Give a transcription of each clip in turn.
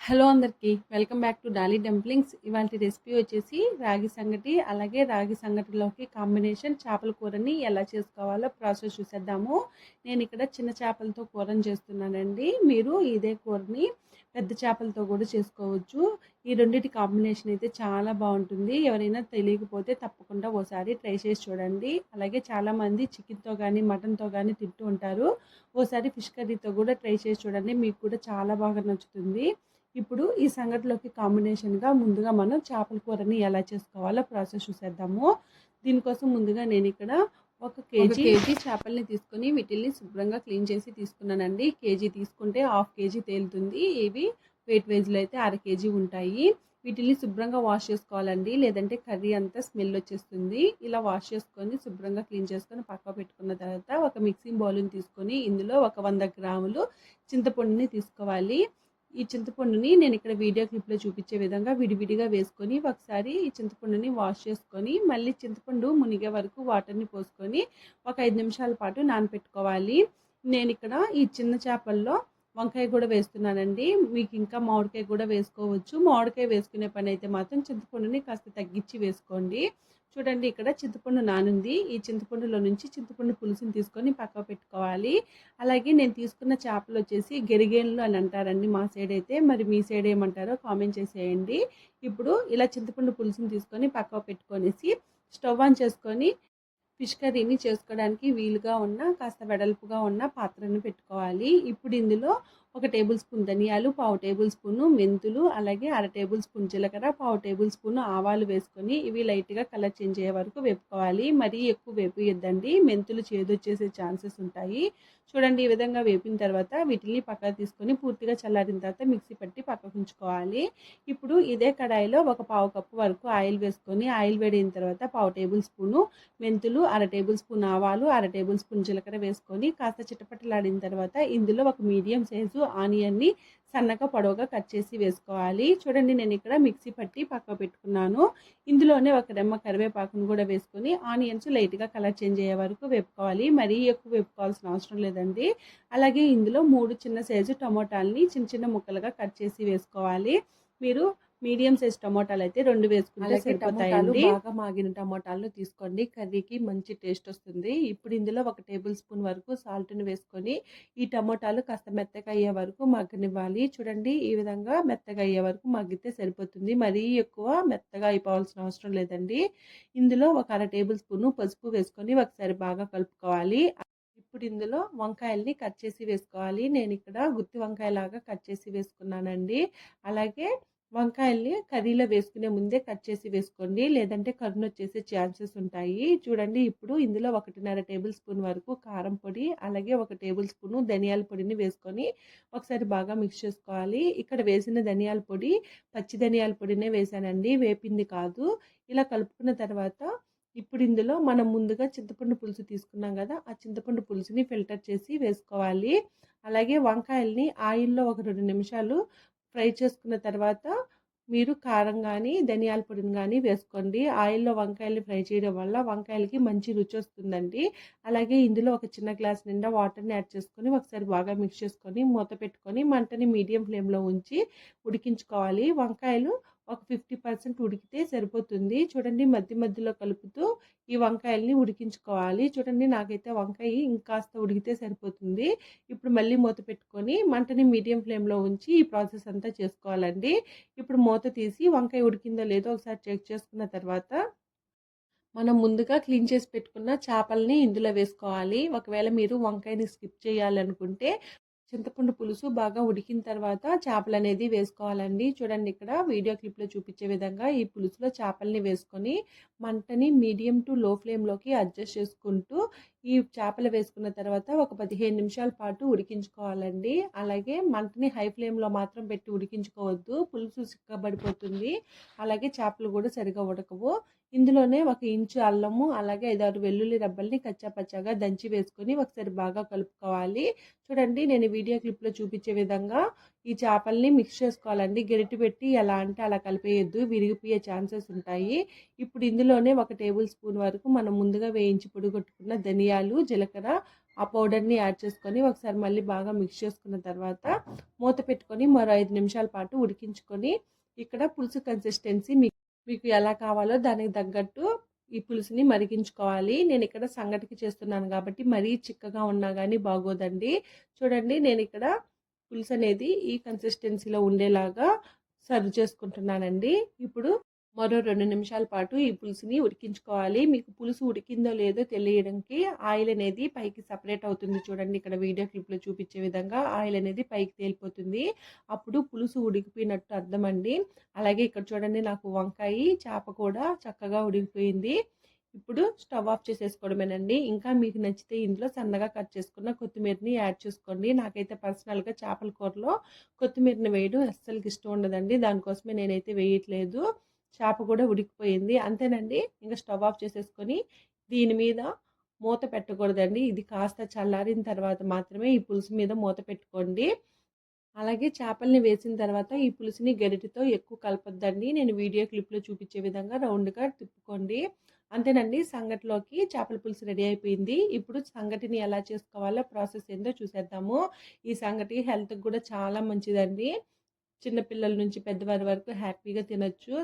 Hello అందరికీ welcome back to Dolly dumplings. ఇవాళ recipe వచ్చేసి రాగి సంగటి. అలాగే రాగి సంగటిలోకి కాంబినేషన్ చేపల కూరని ఎలా చేసుకోవాలో ప్రాసెస్ చూసేద్దాము. నేను ఇక్కడ చిన్న చేపలతో కూరని చేస్తున్నానండి. మీరు ఇదే కూరని పెద్ద చేపలతో కూడా చేసుకోవచ్చు. ఈ రెండింటి కాంబినేషన్ అయితే చాలా బాగుంటుంది. ఎవరైనా తెలియకపోతే తప్పకుండా ఓసారి ట్రై చేసి చూడండి. అలాగే చాలామంది చికెన్తో కానీ మటన్తో కానీ తింటూ ఉంటారు. ఓసారి ఫిష్ కర్రీతో కూడా ట్రై చేసి చూడండి, మీకు కూడా చాలా బాగా నచ్చుతుంది. ఇప్పుడు ఈ సంగటిలోకి కాంబినేషన్గా ముందుగా మనం చేపల కూరని ఎలా చేసుకోవాలో ప్రాసెస్ చూసేద్దాము. దీనికోసం ముందుగా నేను ఇక్కడ ఒక కేజీ చేపల్ని తీసుకొని వీటిల్ని శుభ్రంగా క్లీన్ చేసి తీసుకున్నానండి. కేజీ తీసుకుంటే హాఫ్ కేజీ తేలుతుంది. ఇవి వెయిట్ వైజ్లో అయితే అర కేజీ ఉంటాయి. వీటిని శుభ్రంగా వాష్ చేసుకోవాలండి, లేదంటే కర్రీ అంతా స్మెల్ వచ్చేస్తుంది. ఇలా వాష్ చేసుకొని శుభ్రంగా క్లీన్ చేసుకొని పక్క పెట్టుకున్న తర్వాత ఒక మిక్సింగ్ బౌల్ని తీసుకొని ఇందులో ఒక 100 గ్రాములు చింతపండుని తీసుకోవాలి. ఈ చింతపండుని నేను ఇక్కడ వీడియో క్లిప్లో చూపించే విధంగా విడివిడిగా వేసుకొని ఒకసారి ఈ చింతపండుని వాష్ చేసుకొని మళ్ళీ చింతపండు మునిగే వరకు వాటర్ని పోసుకొని ఒక 5 నిమిషాల పాటు నానపెట్టుకోవాలి. నేను ఇక్కడ ఈ చిన్న చేపల్లో వంకాయ కూడా వేస్తున్నానండి. మీకు ఇంకా మామిడికాయ కూడా వేసుకోవచ్చు. మామిడికాయ వేసుకునే పని అయితే మాత్రం చింతపండుని కాస్త తగ్గించి వేసుకోండి. చూడండి, ఇక్కడ చింతపండు నానుంది. ఈ చింతపండులో నుంచి చింతపండు పులుసుని తీసుకొని పక్క పెట్టుకోవాలి. అలాగే నేను తీసుకున్న చేపలు వచ్చేసి గెరిగేన్లు అని అంటారండి మా సైడ్ అయితే. మరి మీ సైడ్ ఏమంటారో కామెంట్ చేసేయండి. ఇప్పుడు ఇలా చింతపండు పులుసుని తీసుకొని పక్క పెట్టుకొనేసి స్టవ్ ఆన్ చేసుకొని ఫిష్ కర్రీని చేసుకోవడానికి వీలుగా ఉన్న కాస్త వెడల్పుగా ఉన్న పాత్రను పెట్టుకోవాలి. ఇప్పుడు ఇందులో 1 టేబుల్ స్పూన్ ధనియాలు, పావు టేబుల్ స్పూను మెంతులు, అలాగే అర టేబుల్ స్పూన్ జీలకర్ర, పావు టేబుల్ స్పూన్ ఆవాలు వేసుకొని ఇవి లైట్గా కలర్ చేంజ్ అయ్యే వరకు వేపుకోవాలి. మరీ ఎక్కువ వేపియద్దండి, మెంతులు చేదు వచ్చేసే ఛాన్సెస్ ఉంటాయి. చూడండి, ఈ విధంగా వేపిన తర్వాత వీటిని పక్కకు తీసుకొని పూర్తిగా చల్లారిన తర్వాత మిక్సీ పట్టి పక్కకు ఉంచుకోవాలి. ఇప్పుడు ఇదే కడాయిలో ఒక పావు కప్పు వరకు ఆయిల్ వేసుకొని ఆయిల్ వేడిన తర్వాత పావు టేబుల్ స్పూను మెంతులు, అర టేబుల్ స్పూన్ ఆవాలు, అర టేబుల్ స్పూన్ జీలకర్ర వేసుకొని కాస్త చిటపటలాడిన తర్వాత ఇందులో ఒక మీడియం సైజు ఆనియన్ని సన్నగా పొడవుగా కట్ చేసి వేసుకోవాలి. చూడండి, నేను ఇక్కడ మిక్సీ పట్టి పక్క పెట్టుకున్నాను. ఇందులోనే ఒక రెమ్మ కరివేపాకును కూడా వేసుకొని ఆనియన్స్ లైట్గా కలర్ చేంజ్ అయ్యే వరకు వేపుకోవాలి. మరీ ఎక్కువ వేపుకోవాల్సిన అవసరం లేదండి. అలాగే ఇందులో 3 చిన్న సైజు టమోటాలని చిన్న చిన్న ముక్కలుగా కట్ చేసి వేసుకోవాలి. మీరు మీడియం సైజ్ టమోటాలు అయితే 2 వేసుకుంటే సరిపోతాయండి. బాగా మాగిన టమోటాలను తీసుకోండి, కర్రీకి మంచి టేస్ట్ వస్తుంది. ఇప్పుడు ఇందులో 1 టేబుల్ స్పూన్ వరకు సాల్ట్ని వేసుకొని ఈ టమోటాలు కాస్త మెత్తగా అయ్యే వరకు మగ్గనివ్వాలి. చూడండి, ఈ విధంగా మెత్తగా అయ్యే వరకు మగ్గితే సరిపోతుంది. మరీ ఎక్కువ మెత్తగా అయిపోవాల్సిన అవసరం లేదండి. ఇందులో ఒక అర టేబుల్ స్పూన్ పసుపు వేసుకొని ఒకసారి బాగా కలుపుకోవాలి. ఇప్పుడు ఇందులో వంకాయల్ని కట్ చేసి వేసుకోవాలి. నేను ఇక్కడ గుత్తి వంకాయలాగా కట్ చేసి వేసుకున్నానండి. అలాగే వంకాయల్ని కర్రీలో వేసుకునే ముందే కట్ చేసి వేసుకోండి, లేదంటే కరుణ వచ్చేసే ఛాన్సెస్ ఉంటాయి. చూడండి, ఇప్పుడు ఇందులో 1.5 టేబుల్ స్పూన్ వరకు కారం పొడి, అలాగే 1 టేబుల్ స్పూన్ ధనియాల పొడిని వేసుకొని ఒకసారి బాగా మిక్స్ చేసుకోవాలి. ఇక్కడ వేసిన ధనియాల పొడి పచ్చి ధనియాల పొడినే వేసానండి, వేపింది కాదు. ఇలా కలుపుకున్న తర్వాత ఇప్పుడు ఇందులో మనం ముందుగా చింతపండు పులుసు తీసుకున్నాం కదా, ఆ చింతపండు పులుసుని ఫిల్టర్ చేసి వేసుకోవాలి. అలాగే వంకాయల్ని ఆయిల్లో ఒక 2 నిమిషాలు ఫ్రై చేసుకున్న తర్వాత మీరు కారం కానీ ధనియాల పొడిని కానీ వేసుకోండి. ఆయిల్లో వంకాయల్ని ఫ్రై చేయడం వల్ల వంకాయలకి మంచి రుచి వస్తుందండి. అలాగే ఇందులో ఒక చిన్న గ్లాస్ నిండా వాటర్ని యాడ్ చేసుకొని ఒకసారి బాగా మిక్స్ చేసుకొని మూత పెట్టుకొని మంటని మీడియం ఫ్లేమ్లో ఉంచి ఉడికించుకోవాలి. వంకాయలు ఒక 50% ఉడికితే సరిపోతుంది. చూడండి, మధ్య మధ్యలో కలుపుతూ ఈ వంకాయల్ని ఉడికించుకోవాలి. చూడండి, నాకైతే వంకాయ ఇంకాస్త ఉడికితే సరిపోతుంది. ఇప్పుడు మళ్ళీ మూత పెట్టుకొని మంటని మీడియం ఫ్లేమ్లో ఉంచి ఈ ప్రాసెస్ అంతా చేసుకోవాలండి. ఇప్పుడు మూత తీసి వంకాయ ఉడికిందో లేదో ఒకసారి చెక్ చేసుకున్న తర్వాత మనం ముందుగా క్లీన్ చేసి పెట్టుకున్న చేపల్ని ఇందులో వేసుకోవాలి. ఒకవేళ మీరు వంకాయని స్కిప్ చేయాలనుకుంటే చింతపండు పులుసు బాగా ఉడికిన తర్వాత చేపలు అనేది వేసుకోవాలండి. చూడండి, ఇక్కడ వీడియో క్లిప్లో చూపించే విధంగా ఈ పులుసులో చేపల్ని వేసుకొని మంటని మీడియం టు లో ఫ్లేమ్లోకి అడ్జస్ట్ చేసుకుంటూ ఈ చేపలు వేసుకున్న తర్వాత ఒక 15 నిమిషాల పాటు ఉడికించుకోవాలండి. అలాగే మంటని హై ఫ్లేమ్లో మాత్రం పెట్టి ఉడికించుకోవద్దు, పులుసు చిక్కబడిపోతుంది. అలాగే చేపలు కూడా సరిగా ఉడకవు. ఇందులోనే 1 ఇంచు అల్లము, అలాగే 5-6 వెల్లుల్లి రబ్బల్ని కచ్చాపచ్చాగా దంచి వేసుకొని ఒకసారి బాగా కలుపుకోవాలి. చూడండి, నేను వీడియో క్లిప్లో చూపించే విధంగా ఈ చేపల్ని మిక్స్ చేసుకోవాలండి. గరిటె పెట్టి ఎలా అంటే అలా కలిపేయద్దు, విరిగిపోయే ఛాన్సెస్ ఉంటాయి. ఇప్పుడు ఇందులోనే 1 టేబుల్ స్పూన్ వరకు మనం ముందుగా వేయించి పొడిగొట్టుకున్న ధనియాలు, జీలకర్ర, ఆ పౌడర్ని యాడ్ చేసుకొని ఒకసారి మళ్ళీ బాగా మిక్స్ చేసుకున్న తర్వాత మూత పెట్టుకొని మరో 5 నిమిషాల పాటు ఉడికించుకొని ఇక్కడ పులుసు కన్సిస్టెన్సీ మీకు ఎలా కావాలో దానికి తగ్గట్టు ఈ పులుసుని మరిగించుకోవాలి. నేను ఇక్కడ సంగటికి చేస్తున్నాను కాబట్టి మరీ చిక్కగా ఉన్నా కానీ బాగోదండి. చూడండి నేను ఇక్కడ పులుసు అనేది ఈ కన్సిస్టెన్సీలో ఉండేలాగా సర్వ్ చేసుకుంటున్నానండి. ఇప్పుడు మరో 2 నిమిషాల పాటు ఈ పులుసుని ఉడికించుకోవాలి. మీకు పులుసు ఉడికిందో లేదో తెలియడానికి ఆయిల్ అనేది పైకి సపరేట్ అవుతుంది చూడండి. ఇక్కడ వీడియో క్లిప్లో చూపించే విధంగా ఆయిల్ అనేది పైకి తేలిపోతుంది. అప్పుడు పులుసు ఉడికిపోయినట్టు అర్థం అండి. అలాగే ఇక్కడ చూడండి నాకు వంకాయ చేప కూడా చక్కగా ఉడికిపోయింది. ఇప్పుడు స్టవ్ ఆఫ్ చేసేసుకోవడమేనండి. ఇంకా మీకు నచ్చితే ఇందులో సన్నగా కట్ చేసుకున్న కొత్తిమీరని యాడ్ చేసుకోండి. నాకైతే పర్సనల్గా చేపల కూరలో కొత్తిమీరని వేయడం అస్సలకి ఇష్టం ఉండదండి. దానికోసమే నేనైతే వేయట్లేదు. చేప కూడా ఉడికిపోయింది. అంతేనండి. ఇంకా స్టవ్ ఆఫ్ చేసేసుకొని దీని మీద మూత పెట్టకూడదండి. ఇది కాస్త చల్లారిన తర్వాత మాత్రమే ఈ పులుసు మీద మూత పెట్టుకోండి. అలాగే చేపల్ని వేసిన తర్వాత ఈ పులుసుని గరిటెతో ఎక్కువ కలపొద్దండి. నేను వీడియో క్లిప్లో చూపించే విధంగా రౌండ్గా తిప్పుకోండి. అంతేనండి. సంగటిలోకి చేపల పులుసు రెడీ అయిపోయింది. ఇప్పుడు సంగటిని ఎలా చేసుకోవాలో ప్రాసెస్ ఏందో చూసేద్దాము. ఈ సంగటి హెల్త్కి కూడా చాలా మంచిదండి. చిన్నపిల్లల నుంచి పెద్దవారి వరకు హ్యాపీగా తినొచ్చు.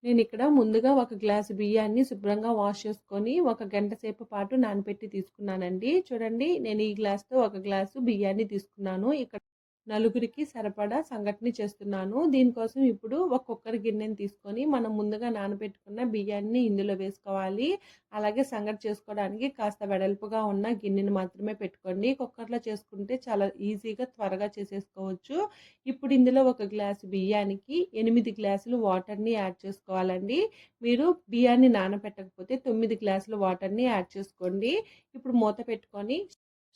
నేను ఇక్కడ ముందుగా ఒక గ్లాసు బియ్యాన్ని శుభ్రంగా వాష్ చేసుకొని ఒక గంట సేపు పాటు నానబెట్టి తీసుకున్నానండి. చూడండి నేను ఈ గ్లాస్తో ఒక గ్లాసు బియ్యాన్ని తీసుకున్నాను. ఇక్కడ నలుగురికి సరిపడా సంఘటన చేస్తున్నాను. దీనికోసం ఇప్పుడు ఒక కుక్కర్ గిన్నెని తీసుకొని మనం ముందుగా నానబెట్టుకున్న బియ్యాన్ని ఇందులో వేసుకోవాలి. అలాగే సంగటి చేసుకోవడానికి కాస్త వెడల్పుగా ఉన్న గిన్నెని మాత్రమే పెట్టుకోండి. కుక్కర్లో చేసుకుంటే చాలా ఈజీగా త్వరగా చేసేసుకోవచ్చు. ఇప్పుడు ఇందులో ఒక గ్లాసు బియ్యానికి 8 గ్లాసులు వాటర్ని యాడ్ చేసుకోవాలండి. మీరు బియ్యాన్ని నానబెట్టకపోతే 9 గ్లాసులు వాటర్ని యాడ్ చేసుకోండి. ఇప్పుడు మూత పెట్టుకొని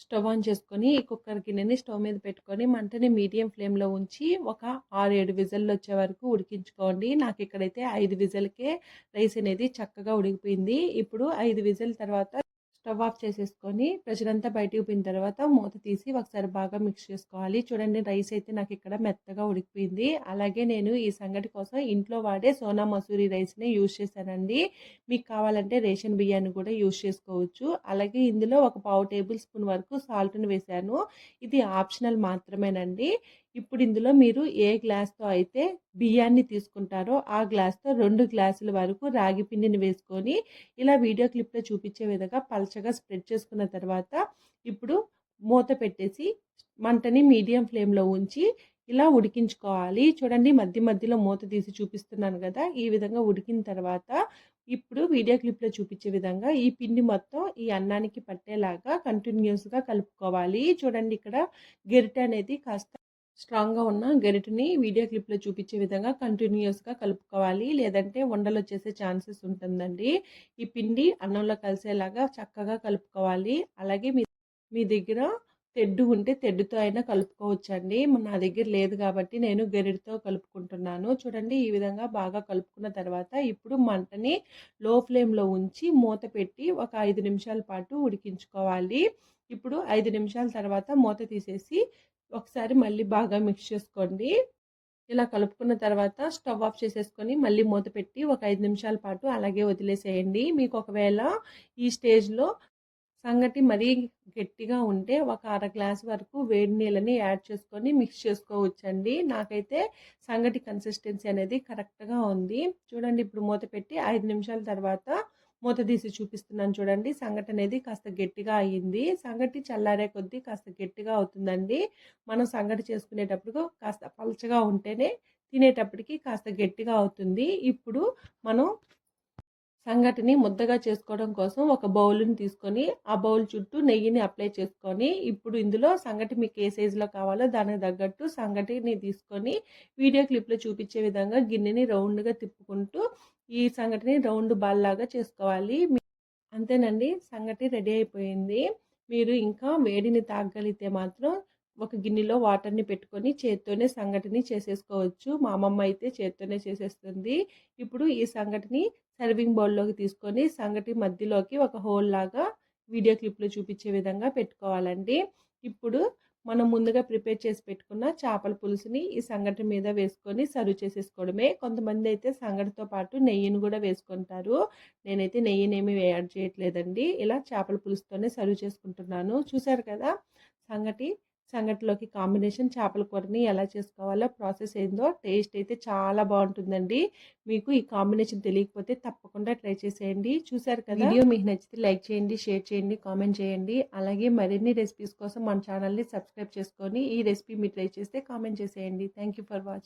స్టవ్ ఆన్ చేసుకొని ఈ కుక్కర్ గిన్నెని స్టవ్ మీద పెట్టుకొని మంటని మీడియం ఫ్లేమ్లో ఉంచి ఒక 6-7 విజిల్లు వచ్చే వరకు ఉడికించుకోండి. నాకు ఇక్కడైతే 5 విజిల్కే రైస్ అనేది చక్కగా ఉడికిపోయింది. ఇప్పుడు 5 విజిల్ తర్వాత స్టవ్ ఆఫ్ చేసేసుకొని ప్రెషర్ అంతా బయటకు పోయిన తర్వాత మూత తీసి ఒకసారి బాగా మిక్స్ చేసుకోవాలి. చూడండి రైస్ అయితే నాకు ఇక్కడ మెత్తగా ఉడికిపోయింది. అలాగే నేను ఈ సంగటి కోసం ఇంట్లో వాడే సోనా మసూరి రైస్ని యూజ్ చేశానండి. మీకు కావాలంటే రేషన్ బియ్యాన్ని కూడా యూజ్ చేసుకోవచ్చు. అలాగే ఇందులో ఒక 1/2 టేబుల్ స్పూన్ వరకు సాల్ట్ని వేశాను. ఇది ఆప్షనల్ మాత్రమేనండి. ఇప్పుడు ఇందులో మీరు ఏ గ్లాస్తో అయితే బియ్యాన్ని తీసుకుంటారో ఆ గ్లాస్తో 2 గ్లాసుల వరకు రాగి పిండిని వేసుకొని ఇలా వీడియో క్లిప్లో చూపించే విధంగా పల్చగా స్ప్రెడ్ చేసుకున్న తర్వాత ఇప్పుడు మూత పెట్టేసి మంటని మీడియం ఫ్లేమ్లో ఉంచి ఇలా ఉడికించుకోవాలి. చూడండి మధ్య మధ్యలో మూత తీసి చూపిస్తున్నాను కదా. ఈ విధంగా ఉడికిన తర్వాత ఇప్పుడు వీడియో క్లిప్లో చూపించే విధంగా ఈ పిండి మొత్తం ఈ అన్నానికి పట్టేలాగా కంటిన్యూస్గా కలుపుకోవాలి. చూడండి ఇక్కడ గెరిటె అనేది కాస్త స్ట్రాంగ్గా ఉన్న గరిటెని వీడియో క్లిప్లో చూపించే విధంగా కంటిన్యూస్గా కలుపుకోవాలి. లేదంటే ఉండలు వచ్చేసే ఛాన్సెస్ ఉంటుందండి. ఈ పిండి అన్నంలో కలిసేలాగా చక్కగా కలుపుకోవాలి. అలాగే మీ దగ్గర తెడ్డు ఉంటే తెడ్డుతో అయినా కలుపుకోవచ్చండి. నా దగ్గర లేదు కాబట్టి నేను గరిటెతో కలుపుకుంటున్నాను. చూడండి ఈ విధంగా బాగా కలుపుకున్న తర్వాత ఇప్పుడు మంటని లో ఫ్లేమ్లో ఉంచి మూత పెట్టి ఒక 5 నిమిషాల పాటు ఉడికించుకోవాలి. ఇప్పుడు 5 నిమిషాల తర్వాత మూత తీసేసి ఒకసారి మళ్ళీ బాగా మిక్స్ చేసుకోండి. ఇలా కలుపుకున్న తర్వాత స్టవ్ ఆఫ్ చేసేసుకొని మళ్ళీ మూత పెట్టి ఒక 5 నిమిషాల పాటు అలాగే వదిలేసేయండి. మీకు ఒకవేళ ఈ స్టేజ్లో సంగటి మరీ గట్టిగా ఉంటే ఒక అర గ్లాస్ వరకు వేడి నీళ్ళని యాడ్ చేసుకొని మిక్స్ చేసుకోవచ్చండి. నాకైతే సంగటి కన్సిస్టెన్సీ అనేది కరెక్ట్గా ఉంది. చూడండి ఇప్పుడు మూత పెట్టి 5 నిమిషాల తర్వాత మూత తీసి చూపిస్తున్నాను చూడండి. సంగటి అనేది కాస్త గట్టిగా అయ్యింది. సంగటి చల్లారే కొద్దీ కాస్త గట్టిగా అవుతుందండి. మనం సంగటి చేసుకునేటప్పుడు కాస్త పలచగా ఉంటేనే తినేటప్పటికి కాస్త గట్టిగా అవుతుంది. ఇప్పుడు మనం సంగటిని ముద్దగా చేసుకోవడం కోసం ఒక బౌల్ని తీసుకొని ఆ బౌల్ చుట్టూ నెయ్యిని అప్లై చేసుకొని ఇప్పుడు ఇందులో సంగటి మీకు ఏ సైజులో కావాలో దానికి తగ్గట్టు సంగటిని తీసుకొని వీడియో క్లిప్లో చూపించే విధంగా గిన్నెని రౌండ్గా తిప్పుకుంటూ ఈ సంగటిని రౌండ్ బాల్ లాగా చేసుకోవాలి. అంతేనండి. సంగటి రెడీ అయిపోయింది. మీరు ఇంకా వేడిని తాగగలిగితే మాత్రం ఒక గిన్నెలో వాటర్ని పెట్టుకొని చేత్తోనే సంగటిని చేసేసుకోవచ్చు. మా అమ్మమ్మ అయితే చేత్తోనే చేసేస్తుంది. ఇప్పుడు ఈ సంగటిని సర్వింగ్ బౌల్లోకి తీసుకొని సంగటి మధ్యలోకి ఒక హోల్ లాగా వీడియో క్లిప్లో చూపించే విధంగా పెట్టుకోవాలండి. ఇప్పుడు మనం ముందుగా ప్రిపేర్ చేసి పెట్టుకున్న చేపల పులుసుని ఈ సంగటి మీద వేసుకొని సర్వ్ చేసేసుకోవడమే. కొంతమందైతే సంగటితో పాటు నెయ్యిని గూడా వేసుకుంటారు. నేనైతే నెయ్యినేమి యాడ్ చేయట్లేదండి. ఇలా చేపల పులుసుతోనే సర్వ్ చేసుకుంటున్నాను. చూసారు కదా! సంగటిలోకి కాంబినేషన్ చేపల కూరని ఎలా చేసుకోవాలో ప్రాసెస్ ఏందో టేస్ట్ అయితే చాలా బావుంటుందండి. మీకు ఈ కాంబినేషన్ తెలియకపోతే తప్పకుండా ట్రై చేసేయండి. చూసారు కదా! వీడియో మీకు నచ్చితే లైక్ చేయండి, షేర్ చేయండి, కామెంట్ చేయండి. అలాగే మరిన్ని రెసిపీస్ కోసం మన ఛానల్‌ని సబ్స్క్రైబ్ చేసుకొని ఈ రెసిపీ మీరు ట్రై చేస్తే కామెంట్ చేసేయండి. Thank you for watching.